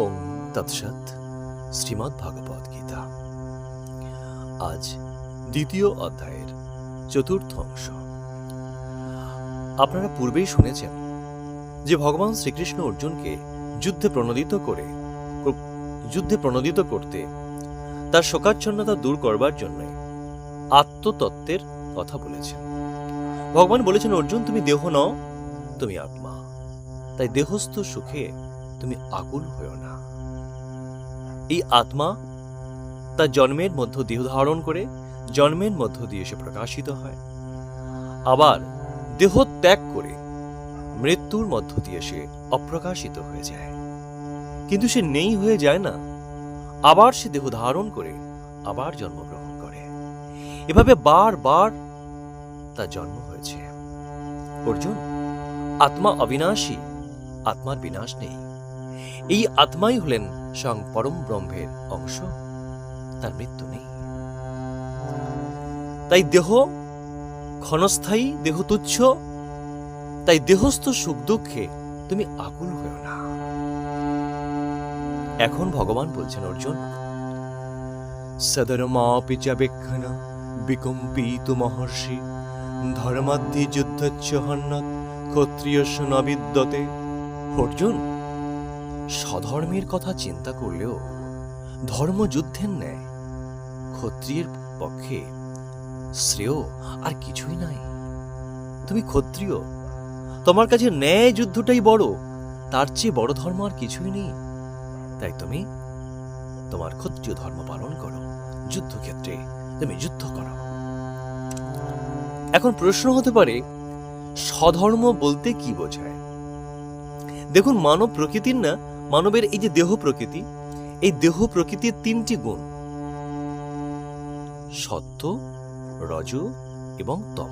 ওং তৎসৎ। শ্রীমদ্ ভাগবত গীতা আজ দ্বিতীয় অধ্যায়ের চতুর্থ অংশ। আপনারা পূর্বেই শুনেছেন যে ভগবান শ্রীকৃষ্ণ অর্জুনকে যুদ্ধে প্রণোদিত করতে তার শোকাচ্ছন্নতা দূর করবার জন্য আত্মতত্ত্বের কথা বলেছেন। ভগবান বলেছেন, অর্জুন, তুমি দেহ নও, তুমি আত্মা, তাই দেহস্থ সুখে তুমি আকুল হও না। এই আত্মা তার জন্মের মধ্য দেহ ধারণ করে জন্মের মধ্য দিয়ে সে প্রকাশিত হয়, আবার দেহ ত্যাগ করে মৃত্যুর মধ্য দিয়ে সে অপ্রকাশিত হয়ে যায়। কিন্তু সে নেই হয়ে যায় না, আবার সে দেহ ধারণ করে আবার জন্মগ্রহণ করে। এভাবে বারবার তার জন্ম হয়েছে। অর্জুন, আত্মা অবিনাশী, আত্মার বিনাশ নেই। এই আত্মাই হলেন স্বয়ং পরম ব্রহ্মের অংশ, তার মৃত্যু নেই। তাই দেহ ক্ষণস্থায়ী, দেহ তুচ্ছ, তাই দেহস্থ সুখ দুঃখে তুমি আকুল হও না। এখন ভগবান বলছেন, অর্জুন, সদরমাপি চ বিক্ষণ বিকম্পিত মহর্ষি ধর্মাদ্ধি যুদ্ধচ্চ হন্যৎ ক্ষত্রিয়স্য ন বিদ্যতে। অর্জুন, স্বধর্মের কথা চিন্তা করলেও ধর্মযুদ্ধের ন্যায় ক্ষত্রিয়ের পক্ষে শ্রেয় আর কিছুই নাই। তুমি ক্ষত্রিয়, তোমার কাছে ন্যায় যুদ্ধটাই বড়, তার চেয়ে বড় ধর্ম আর কিছুই নেই। তাই তুমি তোমার ক্ষত্রিয় ধর্ম পালন করো, যুদ্ধক্ষেত্রে তুমি যুদ্ধ করো। এখন প্রশ্ন হতে পারে, স্বধর্ম বলতে কি বোঝায়? দেখুন, মানব প্রকৃতির মানবের এই যে দেহ প্রকৃতি, এই দেহ প্রকৃতির তিনটি গুণ, সত্ত্ব, রজ এবং তম।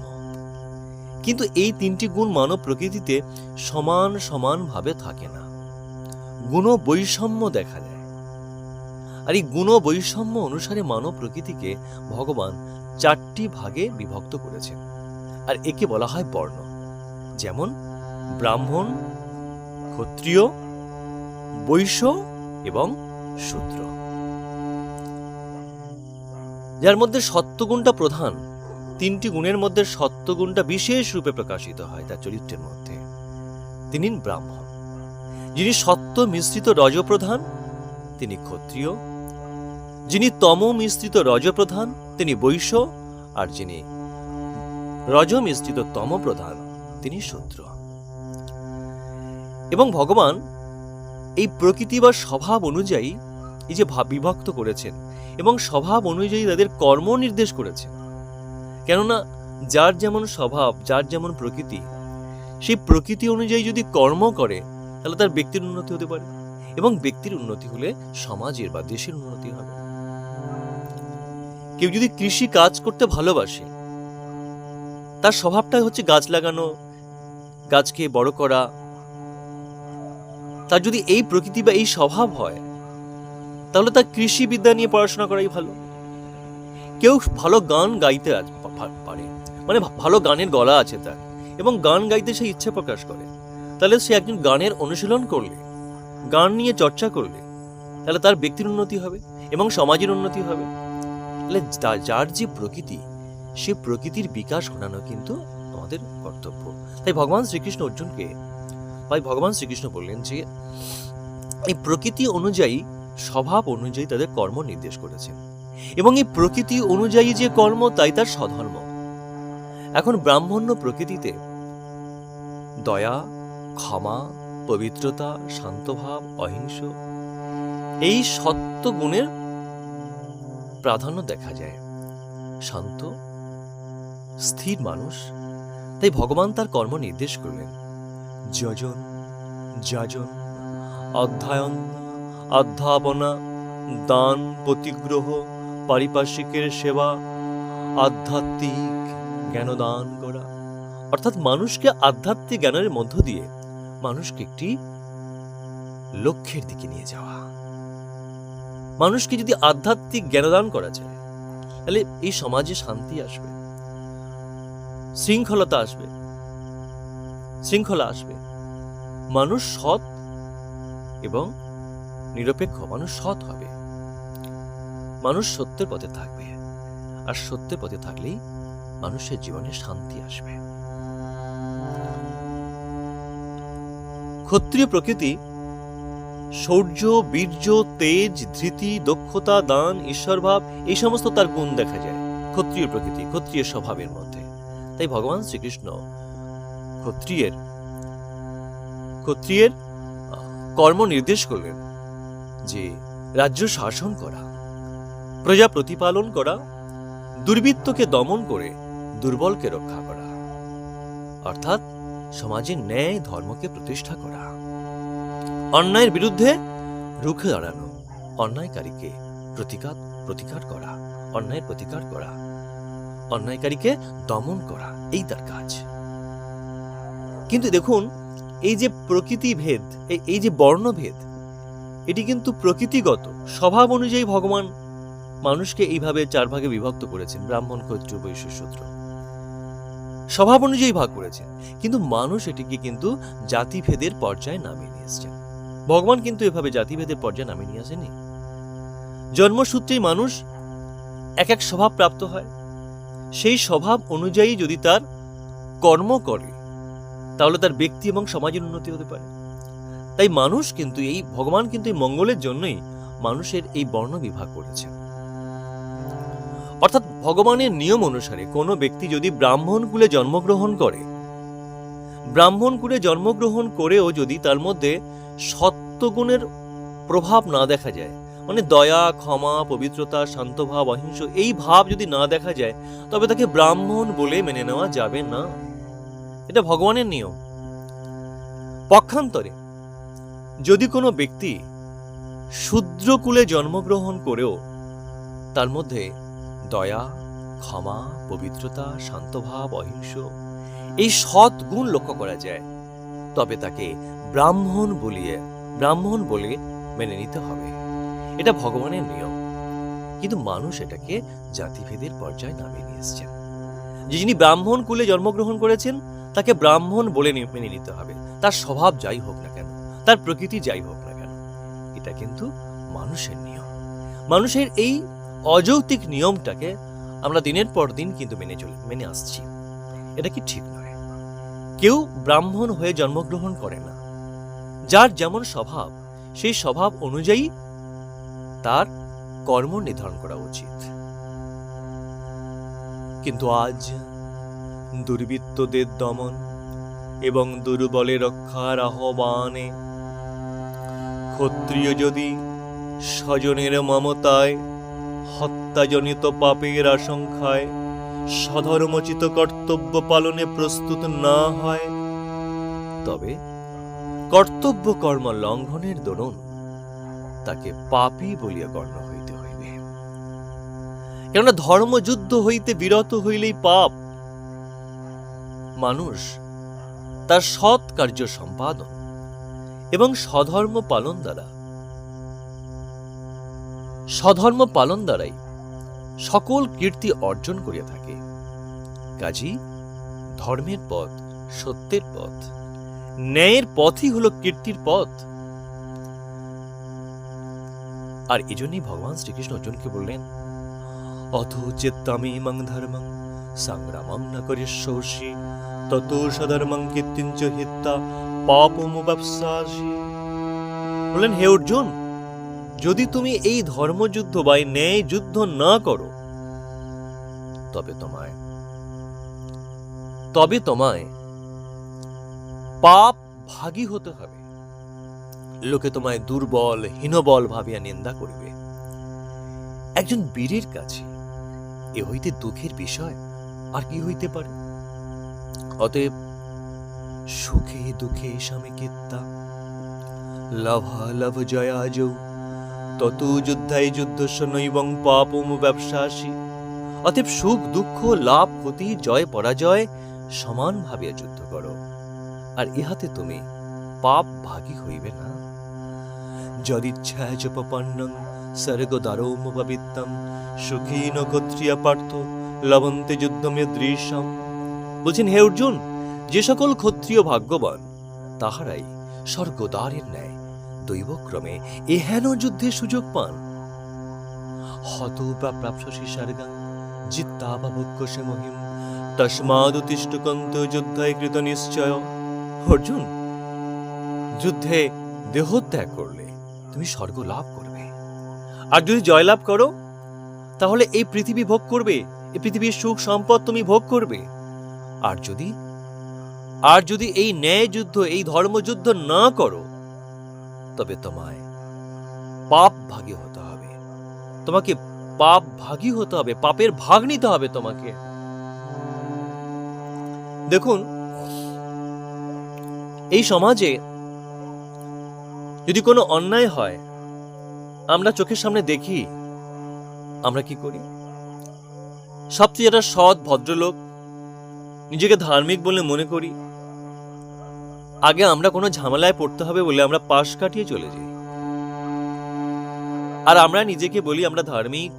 কিন্তু এই তিনটি গুণ মানব প্রকৃতিতে সমান সমানভাবে থাকে না, গুণ বৈষম্য দেখা যায়। আর এই গুণ বৈষম্য অনুসারে মানব প্রকৃতিকে ভগবান চারটি ভাগে বিভক্ত করেছেন, আর একে বলা হয় বর্ণ। যেমন ব্রাহ্মণ, ক্ষত্রিয়, বৈশ্য এবং শূদ্র। যার মধ্যে সত্ত্বগুণটা প্রধান, তিনটি গুণের মধ্যে সত্ত্বগুণটা বিশেষ রূপে প্রকাশিত হয় তার চরিত্রের মধ্যে, তিনি ব্রাহ্মণ। যিনি সত্ত্ব মিশ্রিত রজপ্রধান, তিনি ক্ষত্রিয়। যিনি তম মিশ্রিত রজপ্রধান, তিনি বৈশ্য। আর যিনি রজ মিশ্রিত তম প্রধান, তিনি শূদ্র। এবং ভগবান এই প্রকৃতি বা স্বভাব অনুযায়ী এই যে বিভক্ত করেছেন এবং স্বভাব অনুযায়ী তাদের কর্ম নির্দেশ করেছেন। কেননা যার যেমন স্বভাব, যার যেমন প্রকৃতি, সেই প্রকৃতি অনুযায়ী যদি কর্ম করে তাহলে তার ব্যক্তির উন্নতি হতে পারে, এবং ব্যক্তির উন্নতি হলে সমাজের বা দেশের উন্নতি হবে। কেউ যদি কৃষি কাজ করতে ভালোবাসে, তার স্বভাবটাই হচ্ছে গাছ লাগানো, গাছকে বড় করা। তার যদি এই প্রকৃতি বা এই স্বভাব হয়, তাহলে তার কৃষি বিদ্যা নিয়ে পড়াশোনা করাই ভালো। কেউ ভালো গান গাইতে পারে, মানে ভালো গানের গলা আছে তার, এবং গান গাইতে সে ইচ্ছা প্রকাশ করে, তাহলে সে একজন গানের অনুশীলন করলে, গান নিয়ে চর্চা করলে, তাহলে তার ব্যক্তির উন্নতি হবে এবং সমাজের উন্নতি হবে। তাহলে যার যে প্রকৃতি, সে প্রকৃতির বিকাশ ঘটানো কিন্তু আমাদের কর্তব্য। তাই ভগবান শ্রীকৃষ্ণ বললেন যে এই প্রকৃতি অনুযায়ী, স্বভাব অনুযায়ী তাদের কর্ম নির্দেশ করেছেন, এবং এই প্রকৃতি অনুযায়ী যে কর্ম, তাই তার স্বধর্ম। এখন ব্রাহ্মণ্য প্রকৃতিতে দয়া, ক্ষমা, পবিত্রতা, শান্তভাব, অহিংস, এই সত্য গুণের প্রাধান্য দেখা যায়। শান্ত স্থির মানুষ, তাই ভগবান তার কর্ম নির্দেশ করলেন। যজন, যাজন, অধ্যয়ন, অধ্যাপনা, দান, প্রতিগ্রহ, পারিপার্শ্বিকের সেবা, আধ্যাত্মিক জ্ঞানদান করা। অর্থাৎ মানুষকে আধ্যাত্মিক জ্ঞানের মধ্য দিয়ে মানুষকে একটি লক্ষ্যের দিকে নিয়ে যাওয়া। মানুষকে যদি আধ্যাত্মিক জ্ঞানদান করা যায়, তাহলে এই সমাজে শান্তি আসবে, শৃঙ্খলা আসবে, মানুষ সৎ এবং নিরপেক্ষ, মানুষ সৎ হবে, মানুষ সত্যের পথে থাকবে, আর সত্যের পথে থাকলেই মানুষের জীবনে শান্তি আসবে। ক্ষত্রিয় প্রকৃতি শৌর্য, বীর্য, তেজ, ধৃতি, দক্ষতা, দান, ঈশ্বরভাব, এই সমস্ত তার গুণ দেখা যায় ক্ষত্রিয় প্রকৃতি, ক্ষত্রিয় স্বভাবের মধ্যে। তাই ভগবান শ্রীকৃষ্ণ ক্ষত্রিয়ের কর্ম নির্দেশ করলেন যে রাজ্য শাসন করা, প্রজা প্রতিপালন করা, দুর্বৃত্তকে দমন করে দুর্বলকে রক্ষা করা, অর্থাৎ সমাজে ন্যায় ধর্মকে প্রতিষ্ঠা করা, অন্যায়ের বিরুদ্ধে রুখে দাঁড়ানো, অন্যায়কারীকে প্রতিকার করা, অন্যায়ের প্রতিকার করা, অন্যায়কারীকে দমন করা, এই তার কাজ। কিন্তু দেখুন, এই যে প্রকৃতি ভেদ, এই যে বর্ণভেদ, এটি কিন্তু প্রকৃতিগত স্বভাব অনুযায়ী ভগবান মানুষকে এইভাবে 4 ভাগে বিভক্ত করেছেন, ব্রাহ্মণ, ক্ষত্রিয়, বৈশ্য, শূদ্র, স্বভাব অনুযায়ী ভাগ করেছেন। কিন্তু মানুষ এটিকে কিন্তু জাতিভেদের পর্যায়ে নামিয়ে নিয়ে এসেছেন। ভগবান কিন্তু এভাবে জাতিভেদের পর্যায়ে নামিয়ে নিয়ে আসেনি। জন্মসূত্রেই মানুষ এক এক স্বভাব প্রাপ্ত হয়, সেই স্বভাব অনুযায়ী যদি তার কর্ম করে তাহলে তার ব্যক্তি এবং সমাজের উন্নতি হতে পারে। তাই মানুষ কিন্তু ভগবান কিন্তু এই মঙ্গলের জন্যই মানুষের এই বর্ণ বিভাগ করেছেন। অর্থাৎ ভগবানের নিয়ম অনুসারে কোনো ব্যক্তি যদি ব্রাহ্মণ কুলে জন্মগ্রহণ করে, ব্রাহ্মণ কুলে জন্মগ্রহণ করেও যদি তার মধ্যে সত্যগুণের প্রভাব না দেখা যায়, মানে দয়া, ক্ষমা, পবিত্রতা, শান্তভাব, অহিংস, এই ভাব যদি না দেখা যায়, তবে তাকে ব্রাহ্মণ বলে মেনে নেওয়া যাবে না। এটা ভগবানের নিয়ম। পক্ষান্তরে যদি কোনো ব্যক্তি শূদ্র কুলে জন্মগ্রহণ করেও তার মধ্যে দয়া, ক্ষমা, পবিত্রতা, শান্তভাব, অহিংস, এই সৎ গুণ লক্ষ্য করা যায়, তবে তাকে ব্রাহ্মণ বলে মেনে নিতে হবে। এটা ভগবানের নিয়ম। কিন্তু মানুষ এটাকে জাতিভেদের পর্যায়ে নামিয়ে নিয়ে এসেছেন। যিনি ব্রাহ্মণ কুলে জন্মগ্রহণ করেছেন তাকে ব্রাহ্মণ বলে মেনে নিতে হবে, তার স্বভাব যাই হোক না কেন, তার প্রকৃতি যাই হোক না কেন। এটা কিন্তু মানুষের নিয়ম। মানুষের এই অযৌক্তিক নিয়মটাকে আমরা দিনের পর দিন কিন্তু মেনে আসছি। এটা কি ঠিক নয়। কেউ ব্রাহ্মণ হয়ে জন্মগ্রহণ করে না। যার যেমন স্বভাব, সেই স্বভাব অনুযায়ী তার কর্ম নির্ধারণ করা উচিত। কিন্তু আজ দুর্বৃত্তদের দমন এবং দুর্বলের রক্ষার আহ্বানে ক্ষত্রিয় যদি স্বজনের মমতায়, হত্যাজনিত পাপের আশঙ্কায় সধর্মোচিত কর্তব্য পালনে প্রস্তুত না হয়, তবে কর্তব্য কর্ম লঙ্ঘনের দরুন তাকে পাপী বলিয়া গণ্য হইতে হইবে। কেননা ধর্মযুদ্ধ হইতে বিরত হইলেই পাপ। মানুষ তার সৎ কার্য সম্পাদন এবং সধর্ম পালন দ্বারাই সকল কীর্তি অর্জন করিয়া থাকে। কাজী ধর্মের পথ, সত্যের পথ, ন্যায়ের পথই হল কীর্তির পথ। আর এজন্যই ভগবান শ্রীকৃষ্ণ অর্জুনকে বললেন, অথ চেত্তামিমং ধর্মং সংগ্রামং ন করিষ্যসি ততো সধর্মং কীর্তিঞ্চ হিত্বা পাপমুপাস্যাসি। বললেন, হে অর্জুন, যদি তুমি এই ধর্মযুদ্ধ বা ন্যায় যুদ্ধ না করো, তবে তোমায় পাপ ভাগী হতে হবে। লোকে তোমায় দুর্বল, হীনবল ভাবিয়া নিন্দা করিবে। একজন বীরের কাছে এ হইতে দুঃখের বিষয় আর কি হইতে পারে? অতএব সুখে দুঃখে সমিকিত্তা লাভালাভ জয়াজৌ তত যুদ্ধায় যুদ্ধস্য নৈবং পাপম ব্যবসাসী। অতএব সুখ দুঃখ, লাভ ক্ষতি, জয় পরাজয় সমান ভাবিয়া যুদ্ধ করো, আর ইহাতে তুমি পাপ ভাগী হইবে না। যদিচ্ছা জপপন্নং স্বর্গদ্বারোমুপবিত্তম সুখীন ক্ষত্রিয় পার্থ লভন্তে যুদ্ধমে দৃশ্যম। বলছেন, হে অর্জুন, যে সকল ক্ষত্রিয় ভাগ্যবান তাহারাই স্বর্গদ্বারের ন্যায় দৈবক্রমে এহেন যুদ্ধের সুযোগ পান। হত বা প্রাপ্সি সার্গাং জিত্তা বা ভক্ষসে মহিম তস্মাদুতিষ্ঠকন্ত যুদ্ধায় কৃত নিশ্চয়। অর্জুন, যুদ্ধে দেহত্যাগ করলে তুমি স্বর্গ লাভ করবে, আর যদি জয়লাভ করো তাহলে এই পৃথিবী ভোগ করবে, এই পৃথিবীর সুখ সম্পদ তুমি ভোগ করবে। আর যদি এই ন্যায় যুদ্ধ, এই ধর্মযুদ্ধ না করো, তবে তোমায় পাপ ভাগী হতে হবে, তোমাকে পাপ ভাগী হতে হবে, পাপের ভাগ নিতে হবে তোমাকে। দেখুন, এই সমাজে যদি কোনো অন্যায় হয়, আমরা চোখের সামনে দেখি, আমরা কি করি? সবচেয়ে যারা সৎ ভদ্রলোক, নিজেকে ধার্মিক বলে মনে করি, আগে আমরা কোনো ঝামেলায় পড়তে হবে বলে আমরা পাশ কাটিয়ে চলে যাই। আর আমরা নিজেকে বলি আমরা ধার্মিক,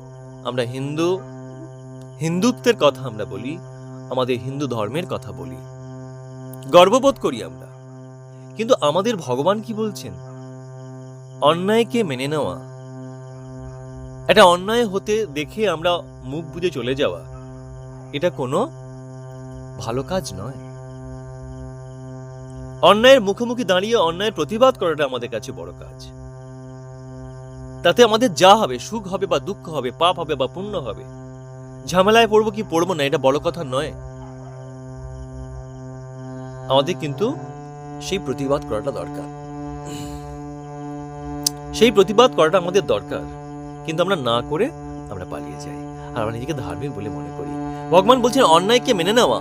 আমরা হিন্দু, হিন্দুত্বের কথা আমরা বলি, আমাদের হিন্দু ধর্মের কথা বলি, গর্ববোধ করি আমরা। কিন্তু আমাদের ভগবান কি বলছেন? অন্যায়কে মেনে নেওয়া, এটা অন্যায় হতে দেখে আমরা মুখ বুজে চলে যাওয়া, এটা কোনো ভালো কাজ নয়। অন্যায়ের মুখোমুখি দাঁড়িয়ে অন্যায়ের প্রতিবাদ করাটা আমাদের কাছে বড় কাজ। তাতে আমাদের যা হবে, সুখ হবে বা দুঃখ হবে, পাপ হবে বা পুণ্য হবে, ঝামেলায় পড়বো কি পড়বো না, এটা বড় কথা নয়। আমাদের কিন্তু সেই প্রতিবাদ করাটা দরকার, সেই প্রতিবাদ করাটা আমাদের দরকার। কিন্তু আমরা না করে আমরা পালিয়ে যাই, আর আমরা নিজেকে ধার্মিক বলে মনে করি। ভগবান বলছেন অন্যায়কে মেনে নেওয়া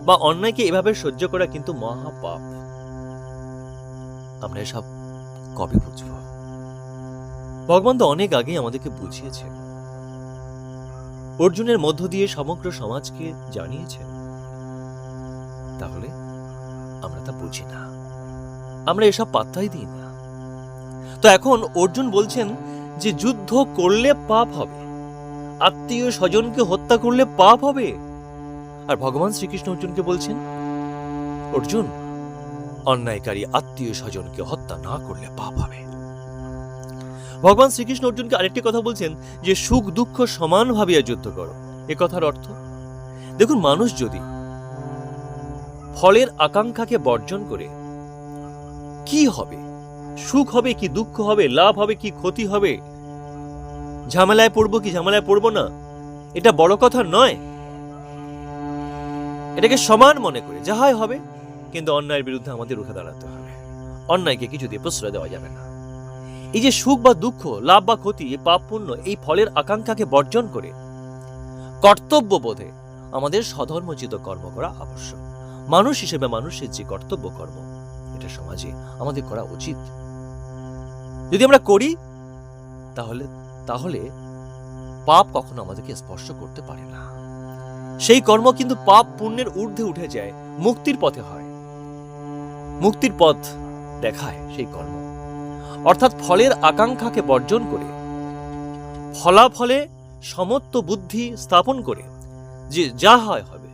বা অন্যায়কে এভাবে সহ্য করা কিন্তু মহাপাপ। আমরা এসব কবে বুঝব? ভগবান তো অনেক আগেই আমাদেরকে বুঝিয়েছেন, অর্জুনের মধ্য দিয়ে সমগ্র সমাজকে জানিয়েছেন। তাহলে আমরা তা বুঝি না, আমরা এসব পাত্তাই দিই না। তো এখন অর্জুন বলছেন যে যুদ্ধ করলে পাপ হবে, আত্মীয় স্বজনকে হত্যা করলে পাপ হবে। আর ভগবান শ্রীকৃষ্ণ অর্জুনকে বলছেন, অর্জুন, অন্যায়কারী আত্মীয় স্বজনকে হত্যা না করলে পাপ হবে। ভগবান শ্রীকৃষ্ণ অর্জুনকে আরেকটি কথা বলছেন যে সুখ দুঃখ সমান ভাবিয়া যুদ্ধ করো। এ কথার অর্থ দেখুন, মানুষ যদি ফলের আকাঙ্ক্ষাকে বর্জন করে, কি হবে, সুখ হবে কি দুঃখ হবে, লাভ হবে কি ক্ষতি হবে, ঝামেলায় পড়বো কি ঝামেলায় পড়বো না, এটা বড় কথা নয়। এটাকে সমান মনে করে যাহাই হবে, কিন্তু অন্যায়ের বিরুদ্ধে আমাদের রুখে দাঁড়াতে হবে। অন্যায়কে কিছু দিয়ে প্রশ্রয় দেওয়া যাবে না। এই যে সুখ বা দুঃখ, লাভ বা ক্ষতি, পাপ পুণ্য, এই ফলের আকাঙ্ক্ষাকে বর্জন করে কর্তব্য বোধে আমাদের স্বধর্মোচিত কর্ম করা আবশ্যক। মানুষ হিসেবে মানুষের যে কর্তব্য কর্ম, এটা সমাজে আমাদের করা উচিত। যদি আমরা করি তাহলে পাপ কখনো আমাদেরকে স্পর্শ করতে পারে না। সেই কর্ম কিন্তু পাপ পুণ্যের ঊর্ধ্বে উঠে যায়, মুক্তির পথে হয়, মুক্তির পথ দেখায় সেই কর্ম। অর্থাৎ ফলের আকাঙ্ক্ষাকে বর্জন করে ফলাফলে সমত্ব বুদ্ধি স্থাপন করে যে যা হয় হবে,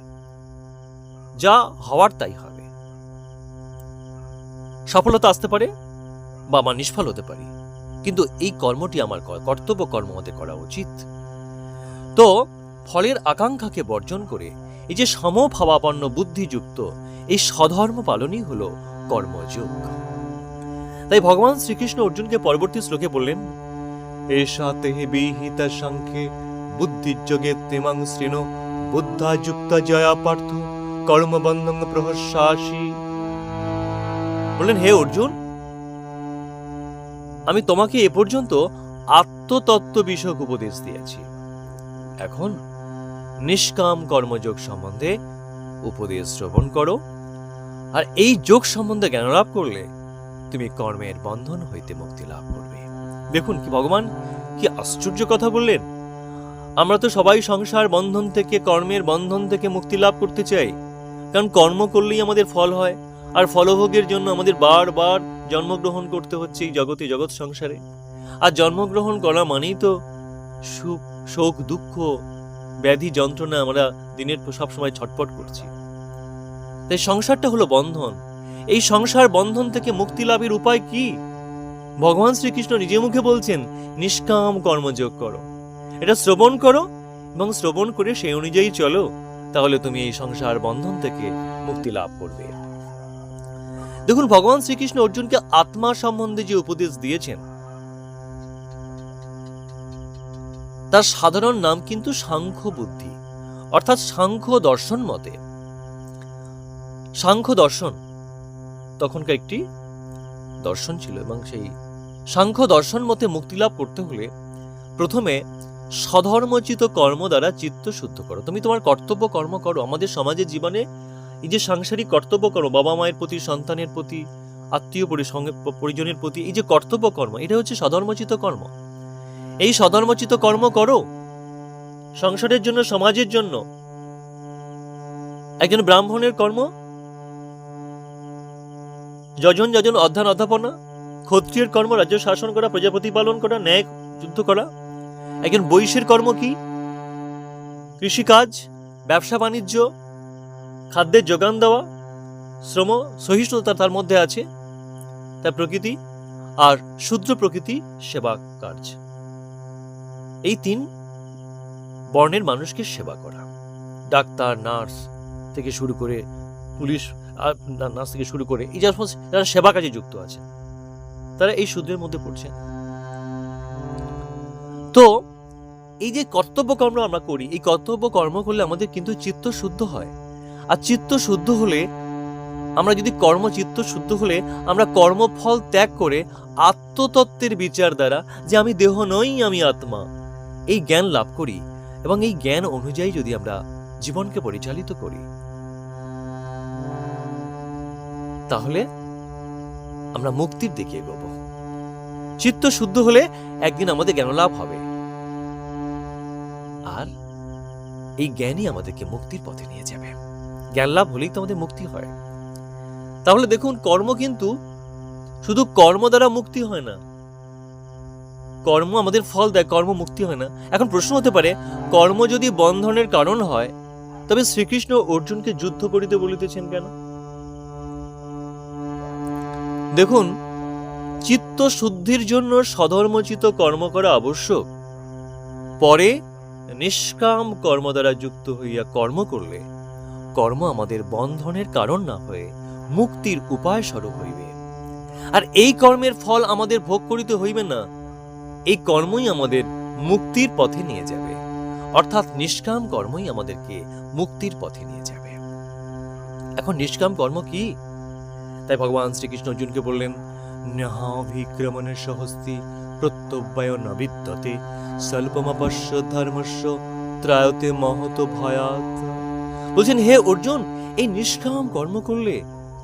যা হওয়ার তাই হবে। সফলতা আসতে পারে বা আমার নিষ্ফল হতে পারি, কিন্তু এই কর্মটি আমার কর্তব্য কর্ম আমাদের করা উচিত। তো ফলের আকাঙ্ক্ষাকে বর্জন করে এই যে সমভাবাপন্ন বুদ্ধিযুক্ত এই স্বধর্ম পালনই হলো কর্মযোগ। তাই ভগবান শ্রীকৃষ্ণ অর্জুনকে পরবর্তী শ্লোকে বললেন, এষা তেহি বিহিতা সাংখ্যে বুদ্ধিযোগে তেমাং শ্রীণ বুদ্ধা যুক্তা জয়া পার্থ কর্মবন্ধং প্রহস্যাসি। বললেন, হে অর্জুন, আমি তোমাকে এ পর্যন্ত আত্মতত্ত্ব বিষয়ক উপদেশ দিয়েছি। এখন নিষ্কাম কর্মযোগ সম্বন্ধে উপদেশ শ্রবণ করো, আর এই যোগ সম্বন্ধে জ্ঞান লাভ করলে তুমি কর্মের বন্ধন হইতে মুক্তি লাভ করবে। দেখুন কি ভগবান কি আশ্চর্য কথা বললেন। আমরা তো সবাই সংসার বন্ধন থেকে, কর্মের বন্ধন থেকে মুক্তি লাভ করতে চাই, কারণ কর্ম করলেই আমাদের ফল হয়, আর ফলভোগের জন্য আমাদের বারবার জন্মগ্রহণ করতে হচ্ছে এই জগতে, জগৎ সংসারে। আর জন্মগ্রহণ করা মানেই তো সুখ, শোক, দুঃখ, ব্যাধি, যন্ত্রণা, আমরা দিনের সবসময় ছটফট করছি। তাই সংসারটা হলো বন্ধন। এই সংসার বন্ধন থেকে মুক্তি লাভের উপায় কি? ভগবান শ্রীকৃষ্ণ নিজে মুখে বলছেন নিষ্কাম কর্মযোগ করো, এটা শ্রবণ করো এবং শ্রবণ করে সেই অনুযায়ী চলো, তাহলে তুমি এই সংসার বন্ধন থেকে মুক্তি লাভ করবে। দেখুন, ভগবান শ্রীকৃষ্ণ অর্জুনকে আত্মা সম্বন্ধে যে উপদেশ দিয়েছেন তার সাধারণ নাম কিন্তু সাংখ্য বুদ্ধি, অর্থাৎ সাংখ্য দর্শন মতে। সাংখ্য দর্শন তখনকার একটি দর্শন ছিল, এবং সেই সাংখ্য দর্শন মতে মুক্তি লাভ করতে হলে প্রথমে স্বধর্মোচিত কর্ম দ্বারা চিত্ত শুদ্ধ করো। তুমি তোমার কর্তব্য কর্ম করো। আমাদের সমাজের জীবনে এই যে সাংসারিক কর্তব্য করো, বাবা মায়ের প্রতি, সন্তানের প্রতি, আত্মীয় পরিজনের প্রতি, এই যে কর্তব্য কর্ম, এটা হচ্ছে স্বধর্মোচিত কর্ম। এই স্বধর্মোচিত কর্ম করো সংসারের জন্য, সমাজের জন্য। একজন ব্রাহ্মণের কর্ম যজন যজন অধ্যয়ন অধ্যাপনা, ক্ষত্রিয়ের কর্ম রাজ্য শাসন করা, প্রজা প্রতিপালন করা, ন্যায় যুদ্ধ করা। একজন বৈশ্যের কর্ম কি? কৃষিকাজ, ব্যবসা বাণিজ্য, খাদ্যের যোগান দেওয়া, শ্রম, সহিষ্ণুতা তার মধ্যে আছে, তার প্রকৃতি। আর শূদ্র প্রকৃতি সেবা কার্য। এই তিন বর্ণের মানুষকে সেবা করা। ডাক্তার, নার্স থেকে শুরু করে, পুলিশ নার্স থেকে শুরু করে, এই যারা সেবা কাজে যুক্ত আছে তারা এই শূদ্রের মধ্যে পড়ছে। তো এই যে কর্তব্য কর্ম আমরা করি, এই কর্তব্য কর্ম করলে আমাদের কিন্তু চিত্ত শুদ্ধ হয়। আর চিত্ত শুদ্ধ হলে, আমরা যদি চিত্ত শুদ্ধ হলে আমরা কর্মফল ত্যাগ করে আত্মতত্ত্বের বিচার দ্বারা যে আমি দেহ নই, আমি আত্মা, এই জ্ঞান লাভ করি। এবং এই জ্ঞান অনুযায়ী যদি আমরা জীবনকে পরিচালিত করি, তাহলে আমরা মুক্তির দিকে এগোবো। চিত্ত শুদ্ধ হলে একদিন আমাদের জ্ঞান লাভ হবে, আর এই জ্ঞানই আমাদেরকে মুক্তির পথে নিয়ে যাবে। জ্ঞান লাভ হলেই তো আমাদের মুক্তি হয়। তাহলে দেখুন, কর্ম কিন্তু শুধু কর্ম দ্বারা মুক্তি হয় না, কর্ম আমাদের ফল দেয়, কর্ম মুক্তি হয় না। এখন প্রশ্ন হতে পারে, কর্ম যদি বন্ধনের কারণ হয়, তবে শ্রীকৃষ্ণ অর্জুনকে যুদ্ধ করিতে বলিতেছেন কেন? দেখুন, চিত্ত শুদ্ধির জন্য স্বধর্মোচিত কর্ম করা আবশ্যক। পরে নিষ্কাম কর্ম দ্বারা যুক্ত হইয়া কর্ম করলে কর্ম আমাদের বন্ধনের কারণ না হয়ে মুক্তির উপায় স্বরূপ হইবে। আর এই কর্মের ফল আমাদের ভোগ করিতে হইবে না, এই কর্মই আমাদের মুক্তির পথে নিয়ে যাবে। অর্থাৎ নিষ্কাম কর্মই আমাদেরকে মুক্তির পথে নিয়ে যাবে। এখন নিষ্কাম কর্ম কি? তাই ভগবান শ্রীকৃষ্ণ অর্জুনকে বললেন, নাভিক্রমণে সহস্তি প্রত্যব্যয় ন বিদ্যতে স্বল্পমাপস্য ধর্মস্য ত্রায়তে মহত ভয়াৎ। বলছেন, হে অর্জুন, এই নিষ্কাম কর্ম করলে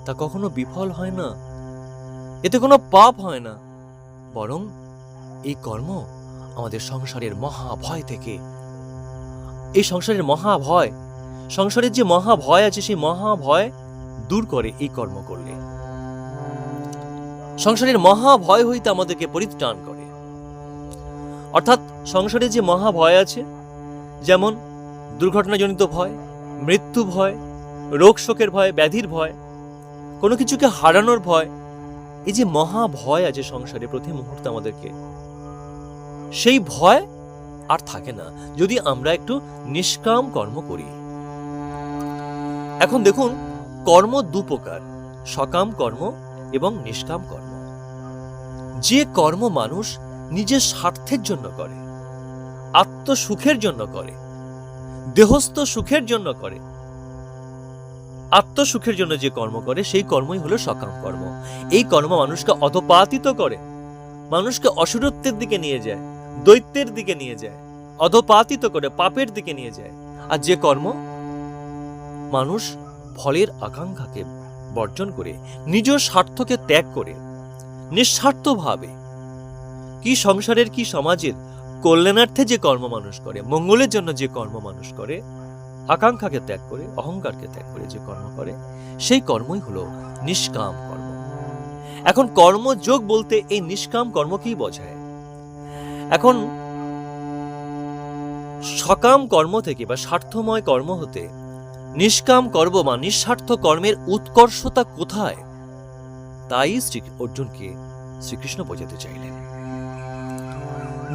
তা কখনো বিফল হয় না, এতে কোনো পাপ হয় না, বরং এই কর্ম আমাদের সংসারের মহাভয় থেকে, এই সংসারের মহাভয়, সংসারের যে মহাভয় আছে সেই মহাভয় দূর করে এই কর্ম করলে। সংসারের মহাভয় হইতে আমাদেরকে পরিত্রাণ করে। অর্থাৎ সংসারে যে মহাভয় আছে, যেমন দুর্ঘটনাজনিত ভয়, মৃত্যু ভয়, রোগ শোকের ভয়, ব্যাধির ভয়, কোনো কিছুকে হারানোর ভয়, এই যে মহাভয় আছে সংসারে প্রতি মুহূর্তে আমাদেরকে, সেই ভয় আর থাকে না যদি আমরা একটু নিষ্কাম কর্ম করি। এখন দেখুন, কর্ম দু প্রকার, সকাম কর্ম এবং নিষ্কাম কর্ম। যে কর্ম মানুষ নিজের স্বার্থের জন্য করে, আত্মসুখের জন্য করে, দেহস্থ সুখের জন্য করে, আত্মসুখের জন্য যে কর্ম করে, সেই কর্মই হলো সকাম কর্ম। এই কর্ম মানুষকে অধপাতিত করে, মানুষকে অসুরত্বের দিকে নিয়ে যায়, দৈত্যের দিকে নিয়ে যায়, অধপাতিত করে পাপের দিকে নিয়ে যায়। আর যে কর্ম মানুষ ফলের আকাঙ্ক্ষাকে বর্জন করে, নিজ স্বার্থকে ত্যাগ করে, নিঃস্বার্থভাবে, কি সংসারের কি সমাজের কল্যাণার্থে যে কর্ম মানুষ করে, মঙ্গলের জন্য যে কর্ম মানুষ করে, আকাঙ্ক্ষাকে ত্যাগ করে, অহংকারকে ত্যাগ করে যে কর্ম করে, সেই কর্মই হলো নিষ্কাম কর্ম। এখন কর্মযোগ বলতে এই নিষ্কাম কর্মকেই বোঝায়। এখন সকাম কর্ম থেকে বা স্বার্থময় কর্ম হতে নিষ্কাম কর্ম বা নিঃস্বার্থ কর্মের উৎকর্ষতা কোথায়, তাই শ্রী অর্জুনকে শ্রীকৃষ্ণ বোঝাতে চাইলেন।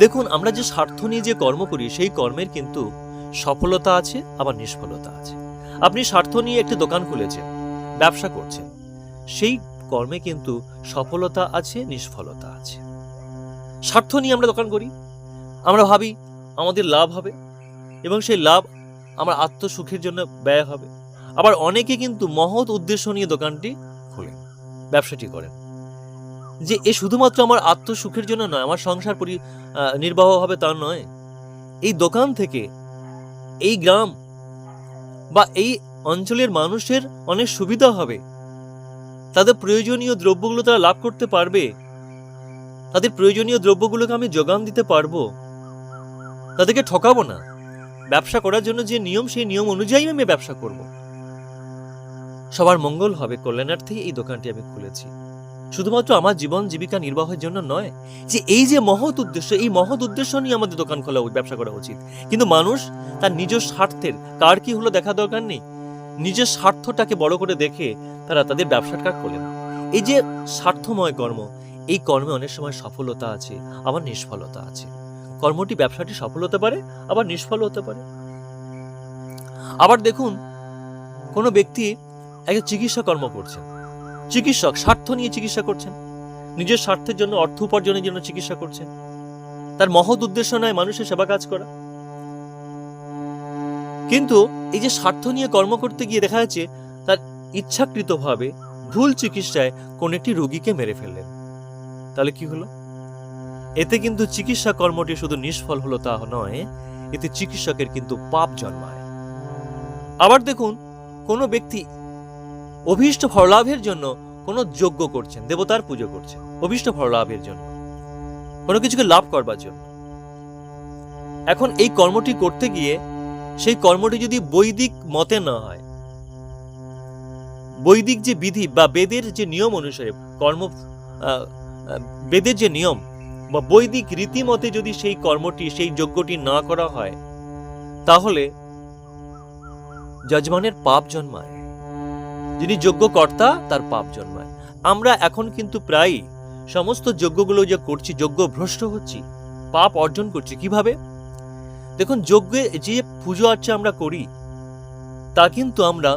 দেখুন, আমরা যে স্বার্থ নিয়ে যে কর্ম করি সেই কর্মের কিন্তু সফলতা আছে, আবার নিষ্ফলতা আছে। আপনি স্বার্থ নিয়ে একটি দোকান খুলেছেন, ব্যবসা করছেন, সেই কর্মে কিন্তু সফলতা আছে, নিষ্ফলতা আছে। স্বার্থ নিয়ে আমরা দোকান করি, আমরা ভাবি আমাদের লাভ হবে এবং সেই লাভ আমার আত্মসুখের জন্য ব্যয় হবে। আবার অনেকে কিন্তু মহৎ উদ্দেশ্য নিয়ে দোকানটি খোলেন, ব্যবসাটি করেন, যে এ শুধুমাত্র আমার আত্মসুখের জন্য নয়, আমার সংসার নির্বাহ হবে তা নয়, এই দোকান থেকে এই গ্রাম বা এই অঞ্চলের মানুষের অনেক সুবিধা হবে, তাদের প্রয়োজনীয় দ্রব্যগুলো তারা লাভ করতে পারবে, তাদের প্রয়োজনীয় দ্রব্যগুলোকে আমি যোগান দিতে পারবো, তাদেরকে ঠকাবো না। ব্যবসা করার জন্য যে নিয়ম, সেই নিয়ম অনুযায়ী আমি ব্যবসা করব, সবার মঙ্গল হবে, কল্যাণার্থে এই দোকানটি আমি খুলেছি। শুধুমাত্র আমার জীবন জীবিকা নির্বাহের জন্য নয়, যে এই যে মহৎ উদ্দেশ্য, এই মহৎ উদ্দেশ্য নিয়ে আমাদের দোকান খোলা, ব্যবসা করা উচিত। কিন্তু মানুষ তার নিজ স্বার্থের, কার কি হলো দেখা দরকার নেই, নিজের স্বার্থটাকে বড় করে দেখে তারা তাদের ব্যবসাটা খোলেন। এই যে স্বার্থময় কর্ম, এই কর্মে অনেক সময় সফলতা আছে, আবার নিষ্ফলতা আছে। কর্মটি, ব্যবসাটি সফল হতে পারে, আবার নিষ্ফল হতে পারে। আবার দেখুন, কোনো ব্যক্তি একটা চিকিৎসা কর্ম করছেন, চিকিৎসক স্বার্থ নিয়ে চিকিৎসা করছেন, নিজের স্বার্থের জন্য, অর্থ উপার্জনের জন্য চিকিৎসা করছেন, তার মহৎ উদ্দেশ্য নয় মানুষের সেবা কাজ করা। কিন্তু এই যে স্বার্থ নিয়ে কর্ম করতে গিয়ে দেখা যাচ্ছে তার ইচ্ছাকৃতভাবে ভুল চিকিৎসায় কোন একটি রোগীকে মেরে ফেললেন, তাহলে কি হলো? এতে কিন্তু চিকিৎসা কর্মটি শুধু নিষ্ফল হলো তা নয়, এতে চিকিৎসকের কিন্তু পাপ জন্মায়। আবার দেখুন, কোনো ব্যক্তি অভীষ্ট ফললাভের জন্য কোনো যজ্ঞ করছেন, দেবতার পুজো করছেন, অভীষ্ট ফললাভের জন্য, কোনো কিছুকে লাভ করবার জন্য। এখন এই কর্মটি করতে গিয়ে সেই কর্মটি যদি বৈদিক মতে না হয়, বৈদিক যে বিধি বা বেদের যে নিয়ম অনুসারে কর্ম, বেদের যে নিয়ম বা বৈদিক রীতিমতে যদি সেই কর্মটি, সেই যজ্ঞটি না করা হয়, তাহলে যজমানের পাপ জন্মায়, যিনি যজ্ঞকর্তা তার পাপ জন্মায়। আমরা এখন কিন্তু প্রায় সমস্ত যজ্ঞগুলো যে করছি, যজ্ঞ ভ্রষ্ট হচ্ছি, পাপ অর্জন করছি। কিভাবে? দেখুন, যজ্ঞে যে পুজো আর্চা আমরা করি, তা কিন্তু আমরা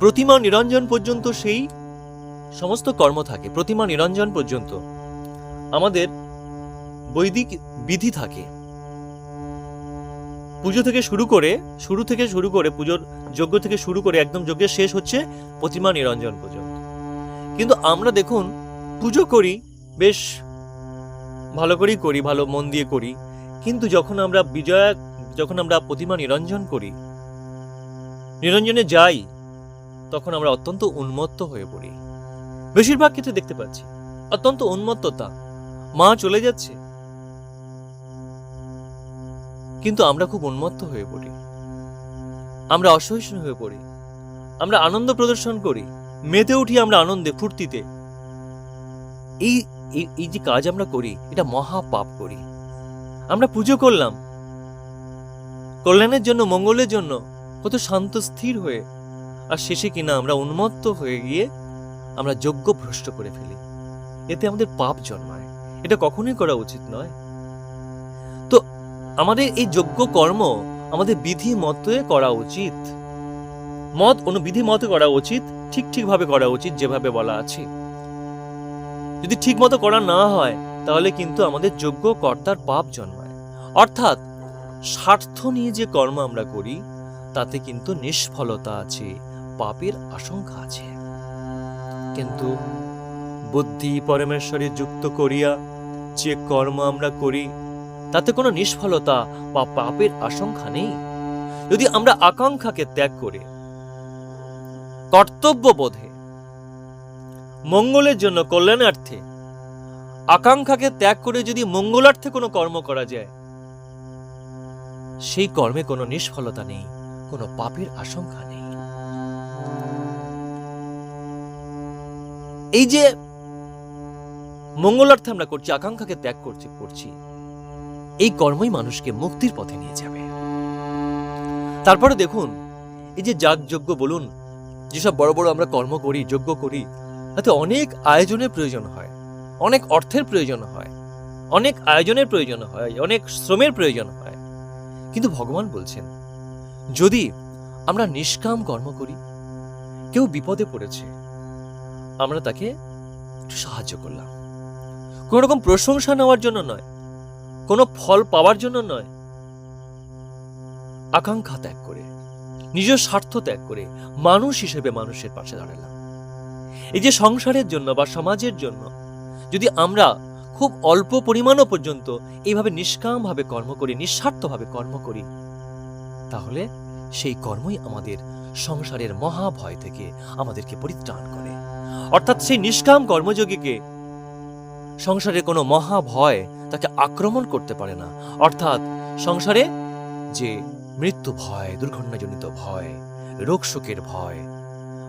প্রতিমা নিরঞ্জন পর্যন্ত সেই সমস্ত কর্ম থাকে। প্রতিমা নিরঞ্জন পর্যন্ত আমাদের বৈদিক বিধি থাকে। পুজো থেকে শুরু করে পুজোর যজ্ঞ থেকে শুরু করে একদম যজ্ঞের শেষ হচ্ছে প্রতিমা নিরঞ্জন পর্যন্ত। কিন্তু আমরা দেখুন, পুজো করি, বেশ ভালো করেই করি, ভালো মন দিয়ে করি, কিন্তু যখন আমরা প্রতিমা নিরঞ্জন করি, নিরঞ্জনে যাই, তখন আমরা অত্যন্ত উন্মত্ত হয়ে পড়ি। বেশিরভাগ ক্ষেত্রে দেখতে পাচ্ছি অত্যন্ত উন্মত্ততা, মা চলে যাচ্ছে, কিন্তু আমরা খুব উন্মত্ত হয়ে পড়ি, আমরা অসহিষ্ণু হয়ে পড়ি, আমরা আনন্দ প্রদর্শন করি, মেতে উঠি আমরা আনন্দে, ফুর্তিতে। এই যে কাজ আমরা করি, এটা মহা পাপ করি। আমরা পুজো করলাম কল্যাণের জন্য, মঙ্গলের জন্য, কত শান্ত স্থির হয়ে, আর শেষে কিনা আমরা উন্মত্ত হয়ে গিয়ে আমরা যজ্ঞ ভ্রষ্ট করে ফেলি। এতে আমাদের পাপ জন্মায়, এটা কখনোই করা উচিত নয়। তো আমাদের এই যজ্ঞ কর্ম আমাদের বিধি মতে করা উচিত, বিধি মতে করা উচিত, ঠিকভাবে করা উচিত, যেভাবে বলা আছে। যদি ঠিক মতো করা না হয়, তাহলে কিন্তু আমাদের যজ্ঞ কর্তার পাপ জন্মায়। অর্থাৎ স্বার্থ নিয়ে যে কর্ম আমরা করি, তাতে কিন্তু নিষ্ফলতা আছে, পাপের আশঙ্কা আছে। কিন্তু বুদ্ধি পরমেশ্বরে যুক্ত করিয়া যে কর্ম আমরা করি, তাতে কোনো নিষ্ফলতা বা পাপের আশঙ্কা নেই। যদি আমরা আকাঙ্ক্ষাকে ত্যাগ করে কর্তব্য বোধে, মঙ্গলের জন্য, কল্যাণার্থে আকাঙ্ক্ষাকে ত্যাগ করে যদি মঙ্গলার্থে কোনো কর্ম করা যায়, সেই কর্মে কোনো নিষ্ফলতা নেই, কোনো পাপের আশঙ্কা নেই। এই যে মঙ্গলার্থে আমরা করছি, আকাঙ্ক্ষাকে ত্যাগ করছি, এই কর্মই মানুষকে মুক্তির পথে নিয়ে যাবে। তারপরে দেখুন, এই যে যাগযজ্ঞ বলুন, যেসব বড় বড় আমরা কর্ম করি, যজ্ঞ করি, তাতে অনেক আয়োজনের প্রয়োজন হয়, অনেক অর্থের প্রয়োজন হয়, অনেক আয়োজনের প্রয়োজন হয়, অনেক শ্রমের প্রয়োজন হয়। কিন্তু ভগবান বলছেন, যদি আমরা নিষ্কাম কর্ম করি, কেউ বিপদে পড়েছে, আমরা তাকে একটু সাহায্য করলাম, কোন রকম প্রশংসা নেওয়ার জন্য নয়, কোনো ফল পাওয়ার জন্য নয়, আকাঙ্ক্ষা ত্যাগ করে, নিজের স্বার্থ ত্যাগ করে মানুষ হিসেবে মানুষের পাশে দাঁড়ালাম। এই যে সংসারের জন্য বা সমাজের জন্য যদি আমরা খুব অল্প পরিমাণও পর্যন্ত এইভাবে নিষ্কামভাবে কর্ম করি, নিঃস্বার্থভাবে কর্ম করি, তাহলে সেই কর্মই আমাদের সংসারের মহাভয় থেকে আমাদেরকে পরিত্রাণ করে। অর্থাৎ সেই নিষ্কাম কর্মযোগীকে সংসারের কোনো মহাভয় তাকে আক্রমণ করতে পারে না। অর্থাৎ সংসারে যে মৃত্যু ভয়, দুর্ঘটনাজনিত ভয়, রোগ শোকের ভয়,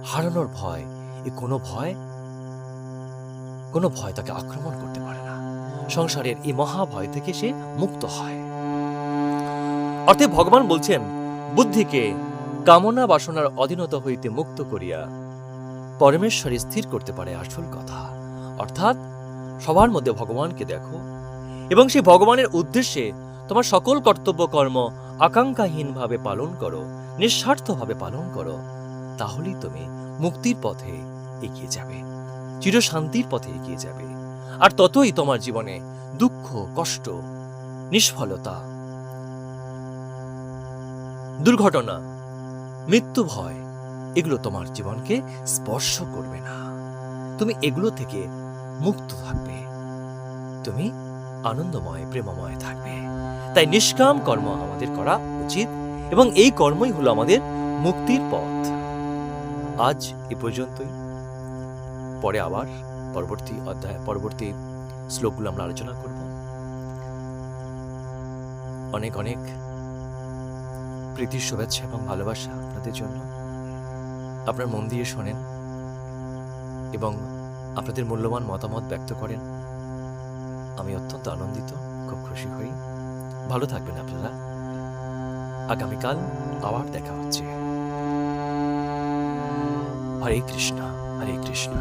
হারানোর ভয়, এই কোনো ভয় তাকে আক্রমণ করতে পারে না। সংসারের এই মহাভয় থেকে সে মুক্ত হয়। অর্থাৎ ভগবান বলছেন, বুদ্ধিকে কামনা বাসনার অধীনতা হইতে মুক্ত করিয়া পরমেশ্বরে স্থির করতে পারে আসল কথা। অর্থাৎ সবার মধ্যে ভগবানকে দেখো এবং সেই ভগবানের উদ্দেশ্যে তোমার সকল কর্তব্য কর্ম আকাঙ্ক্ষাহীনভাবে পালন করো, নিঃস্বার্থভাবে পালন করো, তাহলেই তুমি মুক্তির পথে এগিয়ে যাবে, চিরশান্তির পথে এগিয়ে যাবে। আর ততই তোমার জীবনে দুঃখ, কষ্ট, নিষ্ফলতা, দুর্ঘটনা, মৃত্যু ভয়, এগুলো তোমার জীবনকে স্পর্শ করবে না। তুমি এগুলো থেকে মুক্ত থাকবে, তুমি আনন্দময়, প্রেমময় থাকবে। তাই নিষ্কাম কর্ম আমাদের করা উচিত এবং এই কর্মই হলো আমাদের মুক্তির পথ। আজ এ পর্যন্তই। পরে আবার পরবর্তী শ্লোকগুলো আমরা আলোচনা করব। অনেক অনেক প্রীতি, শুভেচ্ছা এবং ভালোবাসা আপনাদের জন্য। আপনার মন দিয়ে শোনেন এবং আপনাদের মূল্যবান মতামত ব্যক্ত করেন। আমি অত্যন্ত আনন্দিত, খুব খুশি হই। ভালো থাকবেন আপনারা। আগামীকাল আবার দেখা হচ্ছে। হরে কৃষ্ণ, হরে কৃষ্ণ।